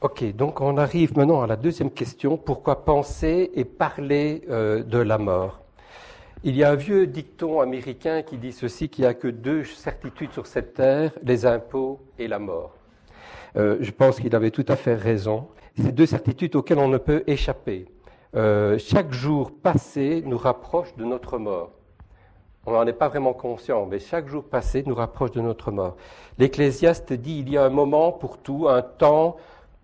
Ok, donc on arrive maintenant à la deuxième question. Pourquoi penser et parler de la mort? Il y a un vieux dicton américain qui dit ceci, qu'il n'y a que deux certitudes sur cette terre, les impôts et la mort. Je pense qu'il avait tout à fait raison. C'est deux certitudes auxquelles on ne peut échapper. Chaque jour passé nous rapproche de notre mort. On n'en est pas vraiment conscient, mais chaque jour passé nous rapproche de notre mort. L'Ecclésiaste dit il y a un moment pour tout, un temps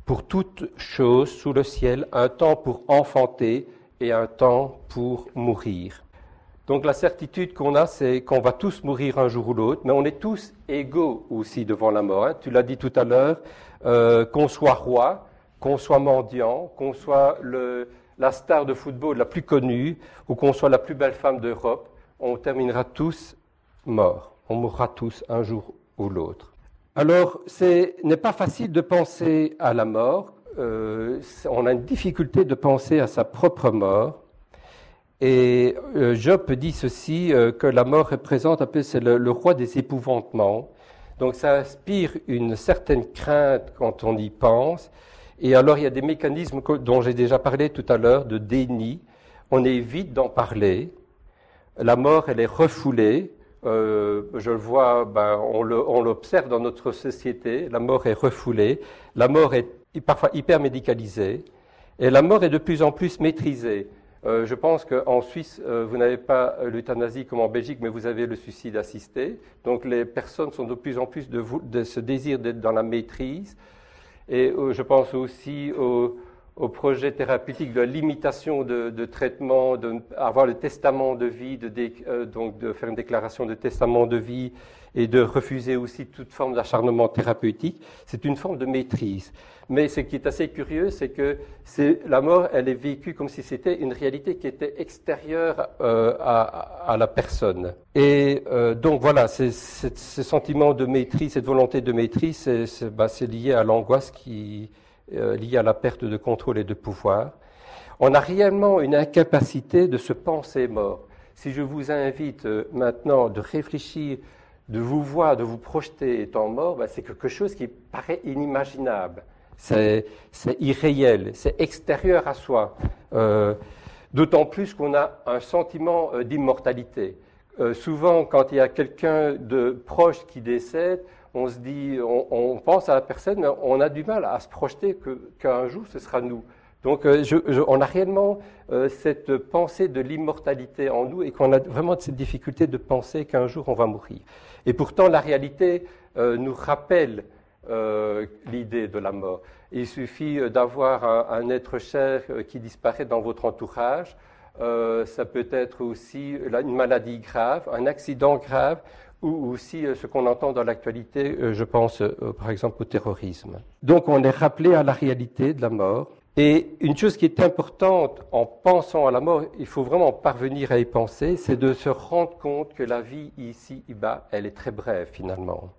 pour toute chose sous le ciel, un temps pour enfanter et un temps pour mourir. Donc la certitude qu'on a, c'est qu'on va tous mourir un jour ou l'autre, mais on est tous égaux aussi devant la mort. Tu l'as dit tout à l'heure, qu'on soit roi, qu'on soit mendiant, qu'on soit la star de football la plus connue, ou qu'on soit la plus belle femme d'Europe, on terminera tous morts. On mourra tous un jour ou l'autre. Alors, ce n'est pas facile de penser à la mort. On a une difficulté de penser à sa propre mort. Et Job dit ceci, que la mort représente un peu, c'est le roi des épouvantements. Donc ça inspire une certaine crainte quand on y pense. Et alors il y a des mécanismes dont j'ai déjà parlé tout à l'heure, de déni. On évite d'en parler. La mort, elle est refoulée. Je le vois, on l'observe dans notre société. La mort est refoulée. La mort est parfois hyper médicalisée. Et la mort est de plus en plus maîtrisée. Je pense qu'en Suisse, vous n'avez pas l'euthanasie comme en Belgique, mais vous avez le suicide assisté. Donc les personnes sont de plus en plus de ce désir d'être dans la maîtrise. Et je pense aussi au projet thérapeutique de limitation de traitement, d'avoir le testament de vie, donc de faire une déclaration de testament de vie et de refuser aussi toute forme d'acharnement thérapeutique. C'est une forme de maîtrise. Mais ce qui est assez curieux, c'est que la mort, elle est vécue comme si c'était une réalité qui était extérieure à la personne. Et donc voilà, ce sentiment de maîtrise, cette volonté de maîtrise, c'est lié à l'angoisse liée à la perte de contrôle et de pouvoir. On a réellement une incapacité de se penser mort. Si je vous invite maintenant de réfléchir, de vous voir, de vous projeter étant mort, c'est quelque chose qui paraît inimaginable. C'est irréel, c'est extérieur à soi. D'autant plus qu'on a un sentiment d'immortalité. Souvent, quand il y a quelqu'un de proche qui décède, on se dit, on pense à la personne, mais on a du mal à se projeter qu'un jour ce sera nous. Donc, on a réellement cette pensée de l'immortalité en nous et qu'on a vraiment cette difficulté de penser qu'un jour on va mourir. Et pourtant, la réalité nous rappelle l'idée de la mort. Il suffit d'avoir un être cher qui disparaît dans votre entourage. Ça peut être aussi une maladie grave, un accident grave, ou aussi ce qu'on entend dans l'actualité, je pense par exemple au terrorisme. Donc on est rappelé à la réalité de la mort. Et une chose qui est importante en pensant à la mort, il faut vraiment parvenir à y penser, c'est de se rendre compte que la vie ici-bas, elle est très brève finalement.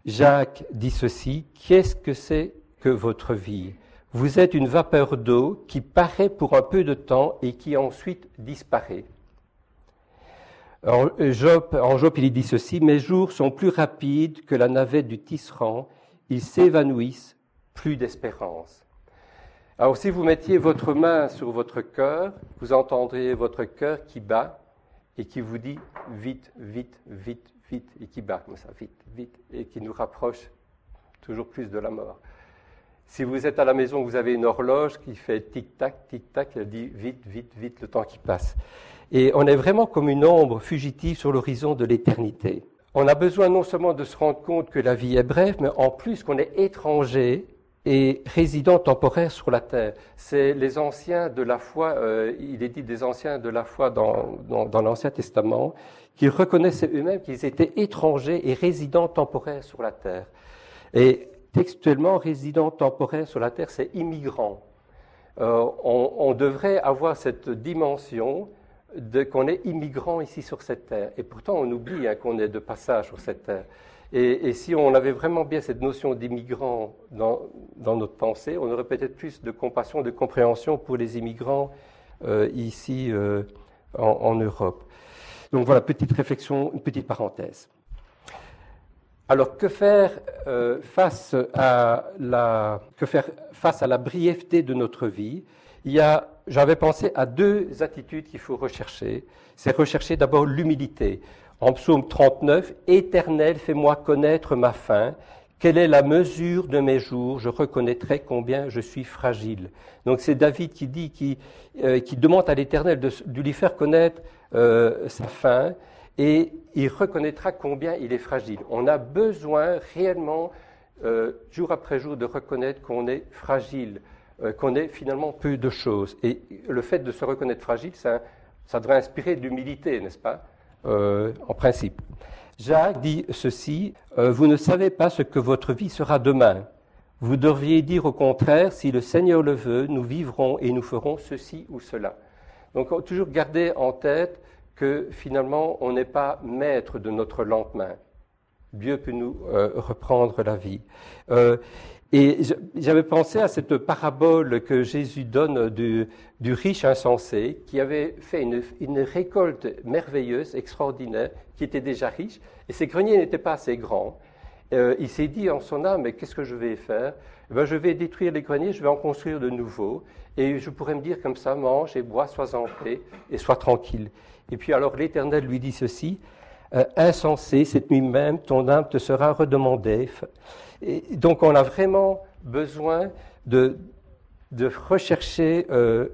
Jacques dit ceci, qu'est-ce que c'est que votre vie? Vous êtes une vapeur d'eau qui paraît pour un peu de temps et qui ensuite disparaît. Alors, en Job, il dit ceci, mes jours sont plus rapides que la navette du tisserand, ils s'évanouissent, plus d'espérance. Alors, si vous mettiez votre main sur votre cœur, vous entendriez votre cœur qui bat et qui vous dit vite, vite, vite, vite, et qui bat comme ça, vite, vite, et qui nous rapproche toujours plus de la mort. Si vous êtes à la maison, vous avez une horloge qui fait tic-tac, elle dit vite, vite, vite, le temps qui passe. Et on est vraiment comme une ombre fugitive sur l'horizon de l'éternité. On a besoin non seulement de se rendre compte que la vie est brève, mais en plus qu'on est étranger et résident temporaire sur la terre. C'est les anciens de la foi, il est dit des anciens de la foi dans l'Ancien Testament, qui reconnaissaient eux-mêmes qu'ils étaient étrangers et résidents temporaires sur la terre. Et textuellement, résident temporaire sur la terre, c'est immigrant. On devrait avoir cette dimension qu'on est immigrant ici sur cette terre. Et pourtant, on oublie qu'on est de passage sur cette terre. Et si on avait vraiment bien cette notion d'immigrant dans notre pensée, on aurait peut-être plus de compassion, de compréhension pour les immigrants ici en Europe. Donc voilà, petite réflexion, une petite parenthèse. Alors, que faire face à la brièveté de notre vie? J'avais pensé à deux attitudes qu'il faut rechercher. C'est rechercher d'abord l'humilité. En psaume 39, « Éternel, fais-moi connaître ma fin. Quelle est la mesure de mes jours? Je reconnaîtrai combien je suis fragile. » Donc c'est David qui demande à l'Éternel de lui faire connaître sa fin, et il reconnaîtra combien il est fragile. On a besoin réellement, jour après jour, de reconnaître qu'on est fragile, qu'on est finalement peu de choses. Et le fait de se reconnaître fragile, ça devrait inspirer de l'humilité, n'est-ce pas, en principe. Jacques dit ceci, « Vous ne savez pas ce que votre vie sera demain. Vous devriez dire au contraire, si le Seigneur le veut, nous vivrons et nous ferons ceci ou cela. » Donc toujours garder en tête que finalement on n'est pas maître de notre lendemain. Dieu peut nous reprendre la vie. Et j'avais pensé à cette parabole que Jésus donne du riche insensé qui avait fait une récolte merveilleuse, extraordinaire, qui était déjà riche, et ses greniers n'étaient pas assez grands. Il s'est dit en son âme, mais qu'est-ce que je vais faire? Je vais détruire les greniers, je vais en construire de nouveaux, et je pourrais me dire comme ça, mange et bois, sois en paix et sois tranquille. Et puis alors l'Éternel lui dit ceci, insensé, cette nuit même, ton âme te sera redemandée. Et donc on a vraiment besoin de rechercher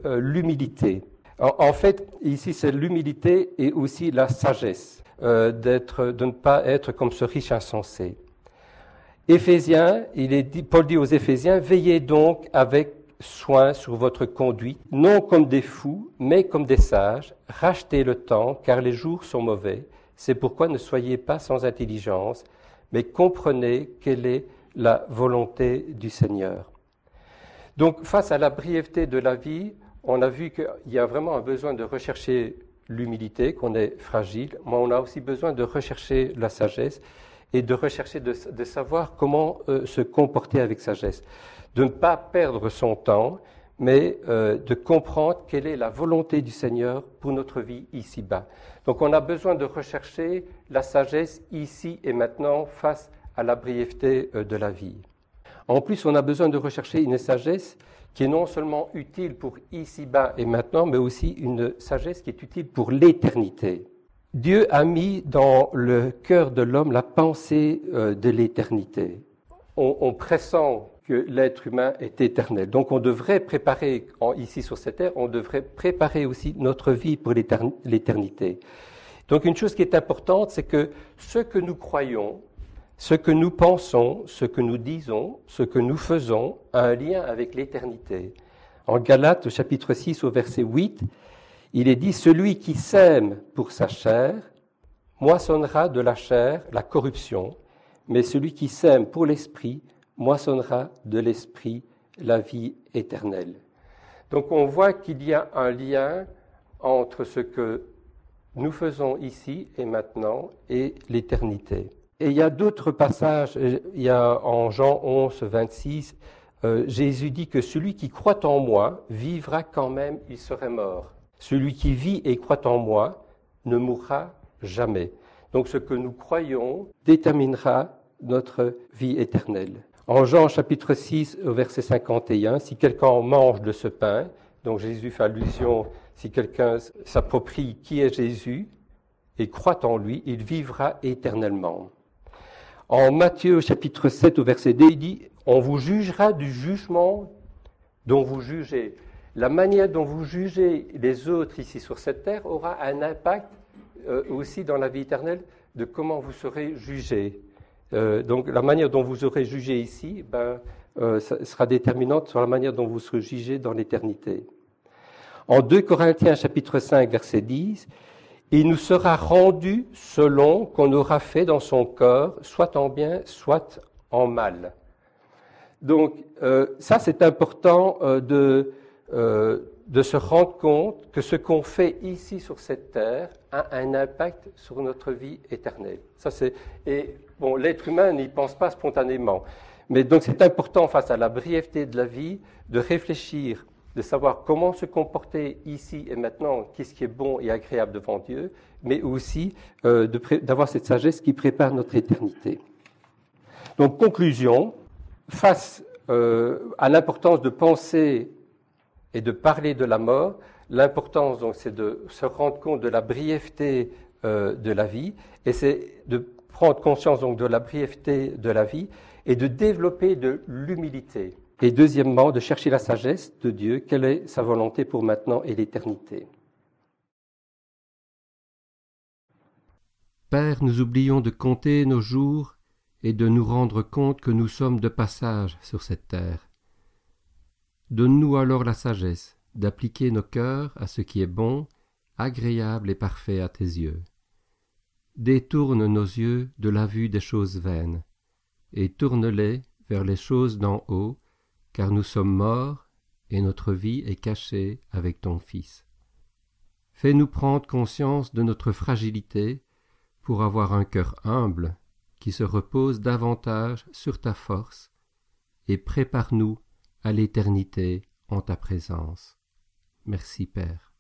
l'humilité. En fait, ici c'est l'humilité et aussi la sagesse, de ne pas être comme ce riche insensé. Éphésiens, Paul dit aux Éphésiens, veillez donc avec soin sur votre conduite, non comme des fous, mais comme des sages, rachetez le temps, car les jours sont mauvais. C'est pourquoi ne soyez pas sans intelligence, mais comprenez quelle est la volonté du Seigneur. Donc, face à la brièveté de la vie, on a vu qu'il y a vraiment un besoin de rechercher l'humilité, qu'on est fragile, mais on a aussi besoin de rechercher la sagesse et de rechercher de savoir comment se comporter avec sagesse, de ne pas perdre son temps, mais de comprendre quelle est la volonté du Seigneur pour notre vie ici-bas. Donc on a besoin de rechercher la sagesse ici et maintenant face à la brièveté de la vie. En plus, on a besoin de rechercher une sagesse qui est non seulement utile pour ici-bas et maintenant, mais aussi une sagesse qui est utile pour l'éternité. Dieu a mis dans le cœur de l'homme la pensée de l'éternité. On pressent que l'être humain est éternel. Donc on devrait préparer, ici sur cette terre, on devrait préparer aussi notre vie pour l'éternité. Donc une chose qui est importante, c'est que ce que nous croyons, ce que nous pensons, ce que nous disons, ce que nous faisons a un lien avec l'éternité. En Galates, chapitre 6, au verset 8, il est dit « Celui qui sème pour sa chair, moissonnera de la chair la corruption, mais celui qui sème pour l'esprit, moissonnera de l'esprit la vie éternelle. » Donc on voit qu'il y a un lien entre ce que nous faisons ici et maintenant et l'éternité. Et il y a d'autres passages, il y a en Jean 11, 26, Jésus dit que celui qui croit en moi vivra quand même, il serait mort. Celui qui vit et croit en moi ne mourra jamais. Donc ce que nous croyons déterminera notre vie éternelle. En Jean chapitre 6, au verset 51, si quelqu'un mange de ce pain, donc Jésus fait allusion, si quelqu'un s'approprie qui est Jésus et croit en lui, il vivra éternellement. En Matthieu chapitre 7, au verset 2, il dit « On vous jugera du jugement dont vous jugez ». La manière dont vous jugez les autres ici sur cette terre aura un impact aussi dans la vie éternelle de comment vous serez jugés. Donc la manière dont vous serez jugés ici ça sera déterminante sur la manière dont vous serez jugés dans l'éternité. En 2 Corinthiens chapitre 5 verset 10, « Il nous sera rendu selon qu'on aura fait dans son corps, soit en bien, soit en mal. » Donc ça c'est important de se rendre compte que ce qu'on fait ici sur cette terre a un impact sur notre vie éternelle. L'être humain n'y pense pas spontanément. Mais donc c'est important face à la brièveté de la vie de réfléchir, de savoir comment se comporter ici et maintenant, qu'est-ce qui est bon et agréable devant Dieu, mais aussi d'avoir cette sagesse qui prépare notre éternité. Donc, conclusion, face à l'importance de penser et de parler de la mort, l'importance, donc, c'est de se rendre compte de la brièveté de la vie, et c'est de prendre conscience, donc, de la brièveté de la vie, et de développer de l'humilité. Et deuxièmement, de chercher la sagesse de Dieu, quelle est sa volonté pour maintenant et l'éternité. Père, nous oublions de compter nos jours et de nous rendre compte que nous sommes de passage sur cette terre. Donne-nous alors la sagesse d'appliquer nos cœurs à ce qui est bon, agréable et parfait à tes yeux. Détourne nos yeux de la vue des choses vaines, et tourne-les vers les choses d'en haut, car nous sommes morts, et notre vie est cachée avec ton Fils. Fais-nous prendre conscience de notre fragilité, pour avoir un cœur humble, qui se repose davantage sur ta force, et prépare-nous à l'éternité en ta présence. Merci Père.